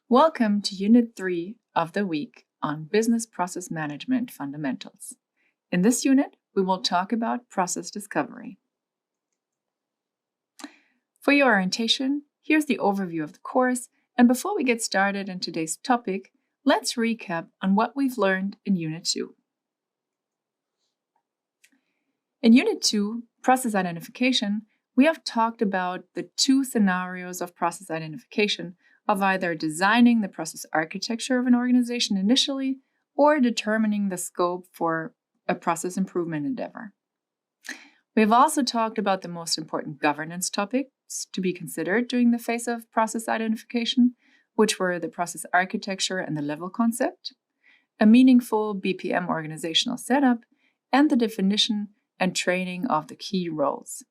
Welcome to Unit 3 of the week on Business Process Management Fundamentals. In this unit, we will talk about process discovery. For your orientation, here's the overview of the course, and before we get started in today's topic, let's recap on what we've learned in Unit 2. In Unit 2, Process Identification, we have talked about the two scenarios of process identification of either designing the process architecture of an organization initially or determining the scope for a process improvement endeavor. We have also talked about the most important governance topics to be considered during the phase of process identification, which were the process architecture and the level concept, a meaningful BPM organizational setup, and the definition and training of the key roles.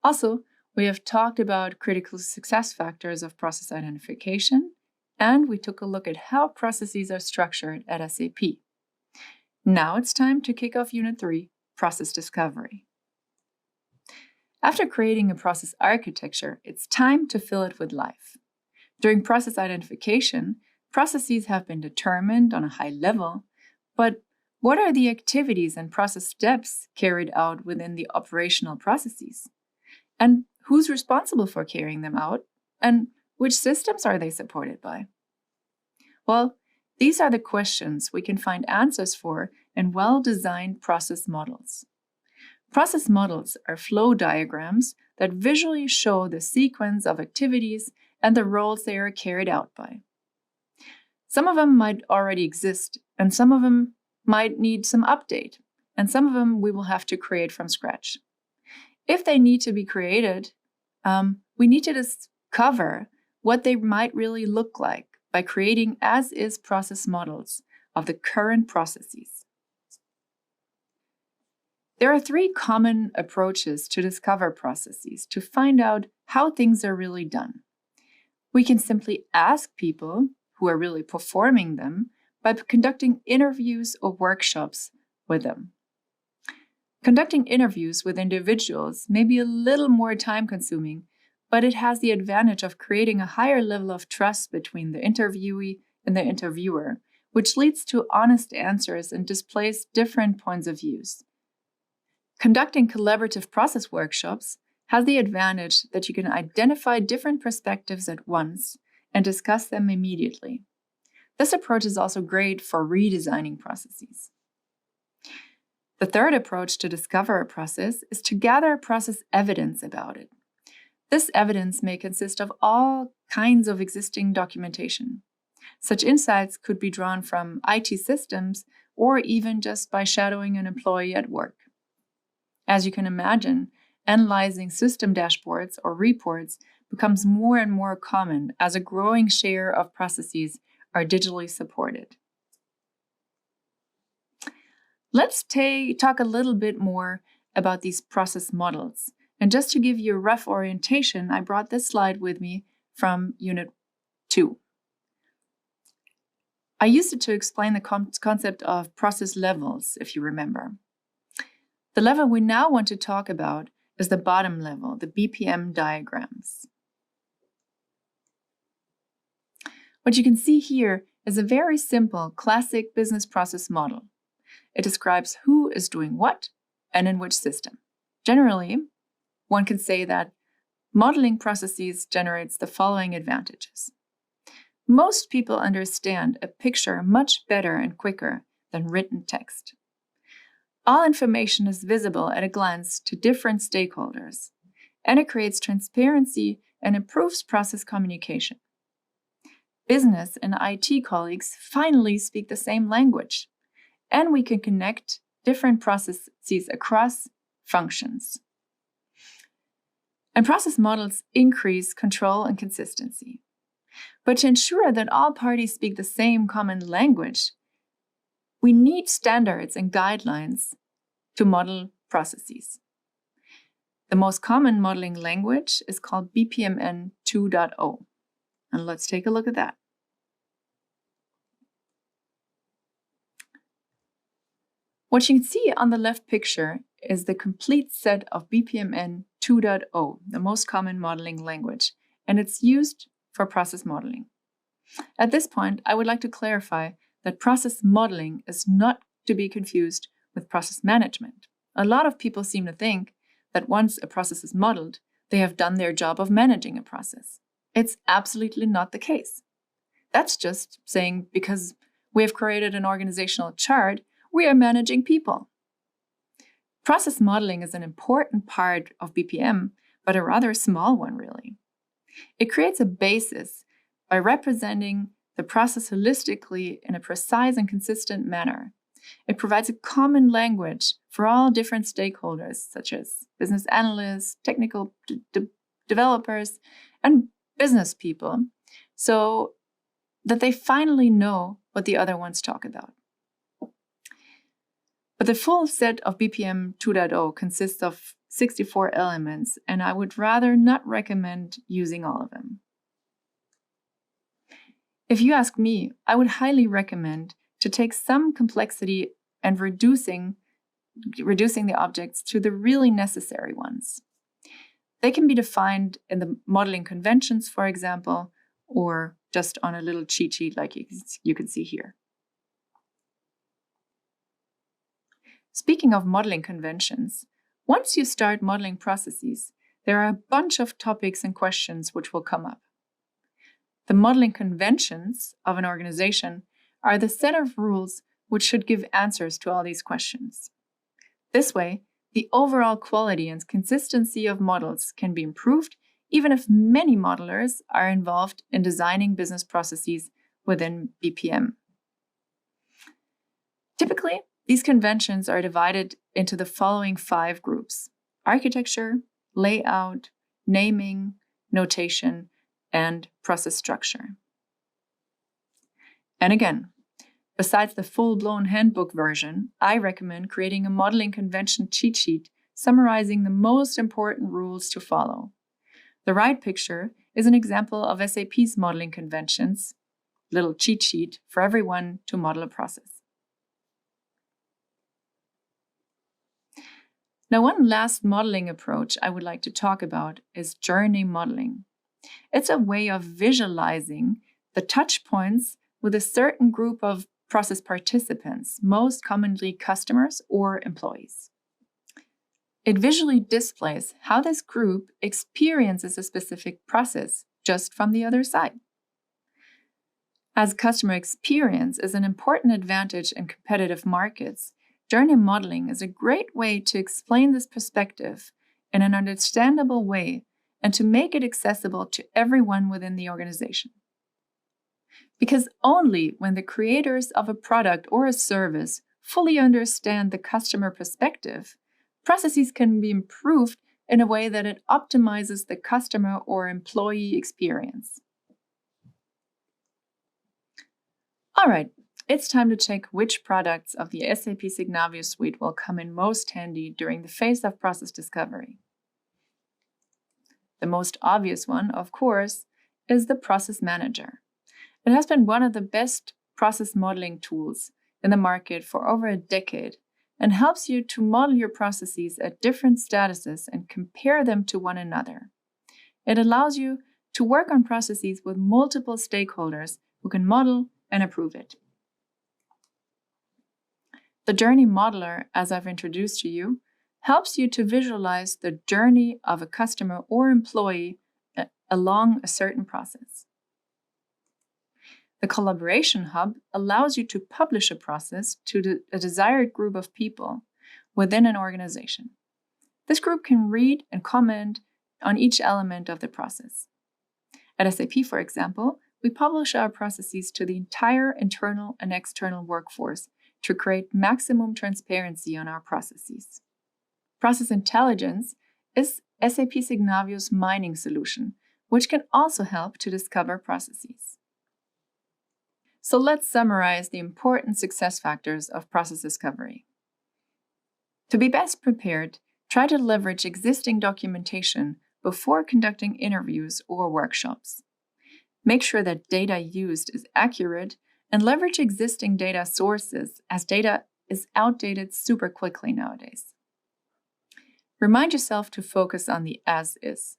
Also, we have talked about critical success factors of process identification, and we took a look at how processes are structured at SAP. Now it's time to kick off Unit 3, Process Discovery. After creating a process architecture, it's time to fill it with life. During process identification, processes have been determined on a high level, but what are the activities and process steps carried out within the operational processes? And who's responsible for carrying them out? And which systems are they supported by? Well, these are the questions we can find answers for in well-designed process models. Process models are flow diagrams that visually show the sequence of activities and the roles they are carried out by. Some of them might already exist, and some of them might need some update, and some of them we will have to create from scratch. If they need to be created, we need to discover what they might really look like by creating as-is process models of the current processes. There are three common approaches to discover processes to find out how things are really done. We can simply ask people who are really performing them by conducting interviews or workshops with them. Conducting interviews with individuals may be a little more time-consuming, but it has the advantage of creating a higher level of trust between the interviewee and the interviewer, which leads to honest answers and displays different points of view. Conducting collaborative process workshops has the advantage that you can identify different perspectives at once and discuss them immediately. This approach is also great for redesigning processes. The third approach to discover a process is to gather process evidence about it. This evidence may consist of all kinds of existing documentation. Such insights could be drawn from IT systems or even just by shadowing an employee at work. As you can imagine, analyzing system dashboards or reports becomes more and more common as a growing share of processes are digitally supported. Let's talk a little bit more about these process models. And just to give you a rough orientation, I brought this slide with me from Unit 2. I used it to explain the concept of process levels, if you remember. The level we now want to talk about is the bottom level, the BPM diagrams. What you can see here is a very simple, classic business process model. It describes who is doing what and in which system. Generally, one can say that modeling processes generates the following advantages. Most people understand a picture much better and quicker than written text. All information is visible at a glance to different stakeholders, and it creates transparency and improves process communication. Business and IT colleagues finally speak the same language, and we can connect different processes across functions. And process models increase control and consistency. But to ensure that all parties speak the same common language, we need standards and guidelines to model processes. The most common modeling language is called BPMN 2.0. And let's take a look at that. What you can see on the left picture is the complete set of BPMN 2.0, the most common modeling language, and it's used for process modeling. At this point, I would like to clarify that process modeling is not to be confused with process management. A lot of people seem to think that once a process is modeled, they have done their job of managing a process. It's absolutely not the case. That's just saying because we have created an organizational chart, we are managing people. Process modeling is an important part of BPM, but a rather small one, really. It creates a basis by representing the process holistically in a precise and consistent manner. It provides a common language for all different stakeholders, such as business analysts, technical developers, and business people, so that they finally know what the other ones talk about. But the full set of BPM 2.0 consists of 64 elements, and I would rather not recommend using all of them. If you ask me, I would highly recommend to take some complexity and reducing the objects to the really necessary ones. They can be defined in the modeling conventions, for example, or just on a little cheat sheet like you can see here. Speaking of modeling conventions, once you start modeling processes, there are a bunch of topics and questions which will come up. The modeling conventions of an organization are the set of rules which should give answers to all these questions. This way, the overall quality and consistency of models can be improved even if many modelers are involved in designing business processes within BPM. Typically, these conventions are divided into the following 5 groups: architecture, layout, naming, notation, and process structure. And again, besides the full-blown handbook version, I recommend creating a modeling convention cheat sheet summarizing the most important rules to follow. The right picture is an example of SAP's modeling conventions, little cheat sheet for everyone to model a process. Now, one last modeling approach I would like to talk about is journey modeling. It's a way of visualizing the touch points with a certain group of process participants, most commonly customers or employees. It visually displays how this group experiences a specific process just from the other side. As customer experience is an important advantage in competitive markets, journey modeling is a great way to explain this perspective in an understandable way and to make it accessible to everyone within the organization. Because only when the creators of a product or a service fully understand the customer perspective, processes can be improved in a way that it optimizes the customer or employee experience. All right, it's time to check which products of the SAP Signavio suite will come in most handy during the phase of process discovery. The most obvious one, of course, is the Process Manager. It has been one of the best process modeling tools in the market for over a decade and helps you to model your processes at different statuses and compare them to one another. It allows you to work on processes with multiple stakeholders who can model and approve it. The Journey Modeler, as I've introduced to you, helps you to visualize the journey of a customer or employee along a certain process. The Collaboration Hub allows you to publish a process to a desired group of people within an organization. This group can read and comment on each element of the process. At SAP, for example, we publish our processes to the entire internal and external workforce to create maximum transparency on our processes. Process Intelligence is SAP Signavio's mining solution, which can also help to discover processes. So let's summarize the important success factors of process discovery. To be best prepared, try to leverage existing documentation before conducting interviews or workshops. Make sure that data used is accurate and leverage existing data sources, as data is outdated super quickly nowadays. Remind yourself to focus on the as-is.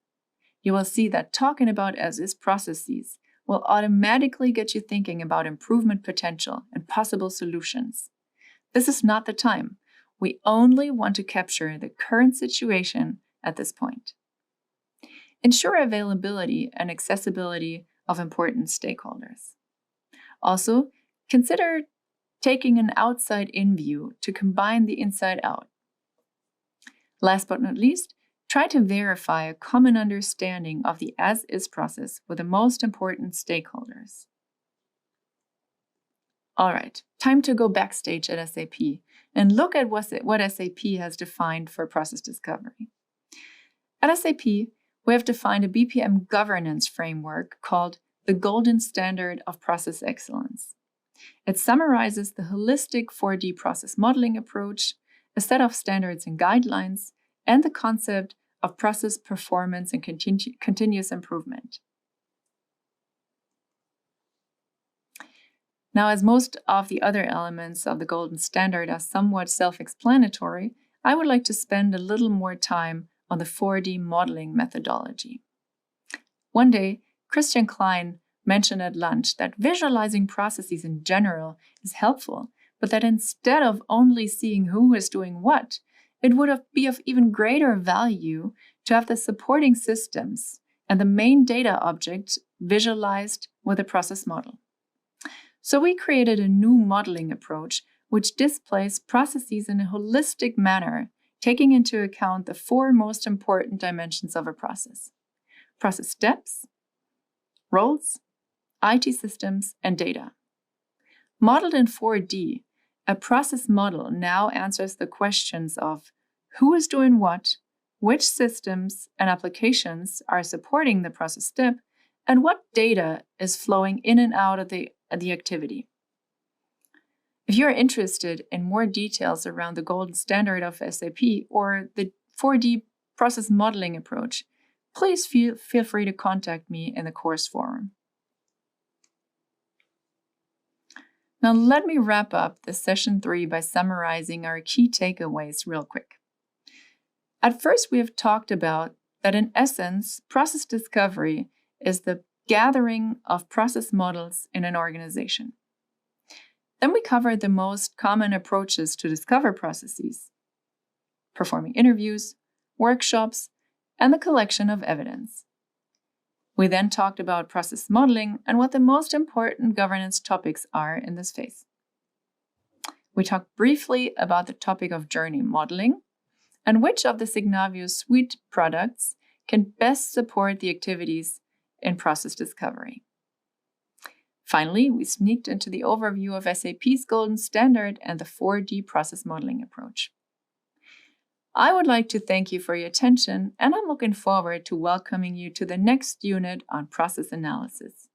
You will see that talking about as-is processes will automatically get you thinking about improvement potential and possible solutions. This is not the time. We only want to capture the current situation at this point. Ensure availability and accessibility of important stakeholders. Also, consider taking an outside-in view to combine the inside out. Last but not least, try to verify a common understanding of the as-is process with the most important stakeholders. All right, time to go backstage at SAP and look at what SAP has defined for process discovery. At SAP, we have defined a BPM governance framework called the Golden Standard of Process Excellence. It summarizes the holistic 4D process modeling approach, a set of standards and guidelines, and the concept of process performance and continuous improvement. Now, as most of the other elements of the Golden Standard are somewhat self-explanatory, I would like to spend a little more time on the 4D modeling methodology. One day, Christian Klein mentioned at lunch that visualizing processes in general is helpful, but that instead of only seeing who is doing what, it would be of even greater value to have the supporting systems and the main data object visualized with a process model. So we created a new modeling approach which displays processes in a holistic manner, taking into account the 4 most important dimensions of a process: process steps, roles, IT systems, and data. Modeled in 4D, a process model now answers the questions of who is doing what, which systems and applications are supporting the process step, and what data is flowing in and out of the activity. If you're interested in more details around the Golden Standard of SAP or the 4D process modeling approach, please feel free to contact me in the course forum. Now let me wrap up the session 3 by summarizing our key takeaways real quick. At first, we have talked about that in essence, process discovery is the gathering of process models in an organization. Then we covered the most common approaches to discover processes: performing interviews, workshops, and the collection of evidence. We then talked about process modeling and what the most important governance topics are in this phase. We talked briefly about the topic of journey modeling and which of the Signavio suite products can best support the activities in process discovery. Finally, we sneaked into the overview of SAP's Golden Standard and the 4D process modeling approach. I would like to thank you for your attention, and I'm looking forward to welcoming you to the next unit on process analysis.